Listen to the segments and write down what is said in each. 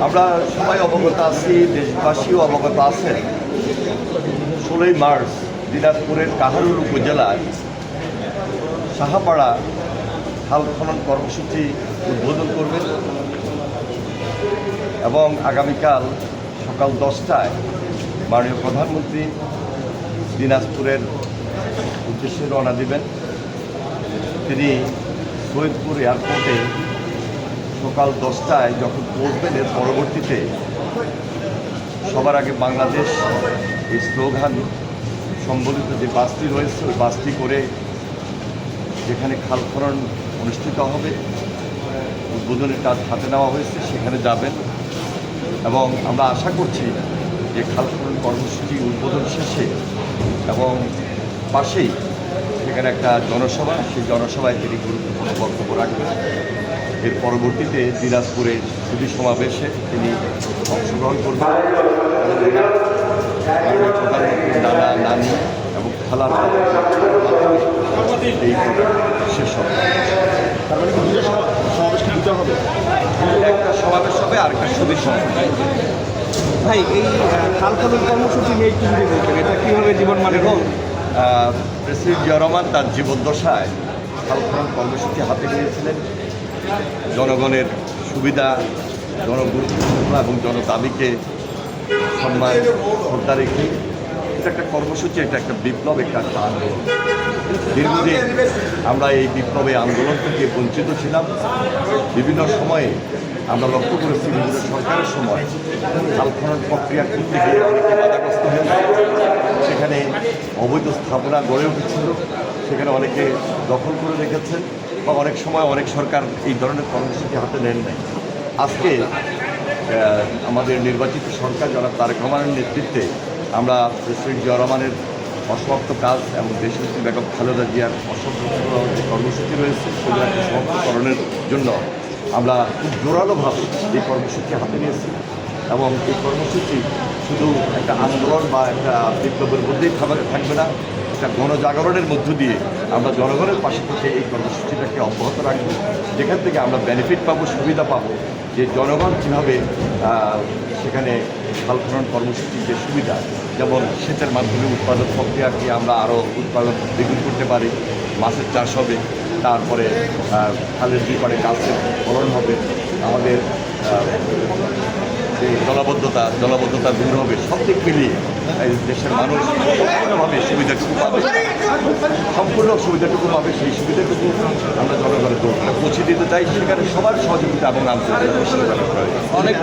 আমরা সবাই অবগত আছি, দেশবাসীও অবগত আছেন। 16ই মার্চ দিনাজপুরের কাহারুল উপজেলায় সাহাপাড়া খাল খনন কর্মসূচি উদ্বোধন করবেন এবং আগামীকাল সকাল 10টায় মাননীয় প্রধানমন্ত্রী দিনাজপুরের উদ্দেশ্যে রওনা দিবেন। তিনি সৈয়দপুর এয়ারপোর্টে সকাল 10টায় যখন পৌঁছবেন, এর পরবর্তীতে সবার আগে বাংলাদেশ এই স্লোগান সম্বলিত যে বাসটি রয়েছে ওই বাসটি করে যেখানে খাল খনন অনুষ্ঠিত হবে, উদ্বোধনের কাজ হাতে নেওয়া হয়েছে, সেখানে যাবেন এবং আমরা আশা করছি যে খাল খনন কর্মসূচি উদ্বোধন শেষে এবং পাশেই সেখানে একটা জনসভা, সেই জনসভায় তিনি গুরুত্বপূর্ণ বক্তব্য রাখবেন। এর পরবর্তীতে দিনাজপুরের সুধী সমাবেশে তিনি অংশগ্রহণ করবেন। প্রধানমন্ত্রী নানা নানি এবং খালার এই শেষ হবে। একটা সমাবেশ হবে আর একটা সুধী সমাবেশ। ভাই, এই খাল খনন কর্মসূচি নিয়ে একটু যদি বলতেন, এটা কীভাবে জীবন মানে প্রেসিডেন্ট জিয়া রহমান তার জীবদ্দশায় খাল খনন কর্মসূচি হাতে নিয়েছিলেন। জনগণের সুবিধা, জনগুরুত্ব এবং জনদাবিকে সম্মান শ্রদ্ধা রেখে এটা একটা কর্মসূচি, এটা একটা বিপ্লব, একটা আন্দোলন। দীর্ঘদিন আমরা এই বিপ্লবে আন্দোলন থেকে বঞ্চিত ছিলাম। বিভিন্ন সময়ে আমরা লক্ষ্য করেছি বিভিন্ন সরকারের সময় খাল খনন প্রক্রিয়া করতে গিয়ে অনেকে বাধাগ্রস্ত হয়েছে। সেখানে অবৈধ স্থাপনা গড়ে উঠেছিল, সেখানে অনেকে দখল করে রেখেছেন বা অনেক সময় অনেক সরকার এই ধরনের কর্মসূচি হাতে নেন নাই। আজকে আমাদের নির্বাচিত সরকার জনাব তারেক রহমানের নেতৃত্বে আমরা প্রেসিডেন্ট জিয়া রহমানের অসমাপ্ত কাজ এবং দেশনেত্রী বেগম খালেদা জিয়ার অসমাপ্ত যে কর্মসূচি রয়েছে সেগুলোকে সমাপ্তকরণের জন্য আমরা খুব জোরালোভাবে এই কর্মসূচি হাতে নিয়েছি এবং এই কর্মসূচি শুধু একটা আন্দোলন বা একটা বিপ্লবের মধ্যেই থাকবে না, একটা গণজাগরণের মধ্য দিয়ে আমরা জনগণের পাশে থেকে এই কর্মসূচিটাকে অব্যাহত রাখবো, যেখান থেকে আমরা বেনিফিট পাবো, সুবিধা পাবো। যে জনগণ কীভাবে সেখানে খাল খনন কর্মসূচির যে সুবিধা, যেমন সেচের মাধ্যমে উৎপাদন প্রক্রিয়াকে আমরা আরও উৎপাদন দ্বিগুণ করতে পারি, মাছের চাষ হবে, তারপরে খালের দুপারে গাছের ফলন হবে, আমাদের যে জলাবদ্ধতা দূর হবে, সব দিক মিলিয়ে দেশের মানুষ সম্পূর্ণভাবে সুবিধাটুকু পাবে, সম্পূর্ণ সুবিধাটুকু পাবে। সেই সুবিধাটুকু আমরা জনগণের পৌঁছে দিতে চাই। সেখানে সবার সহযোগিতা এবং আন্তর্জাতিক অনেক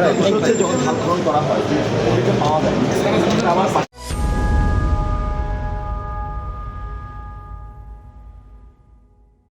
যখন খাল খনন করা হয় পাওয়া যায়।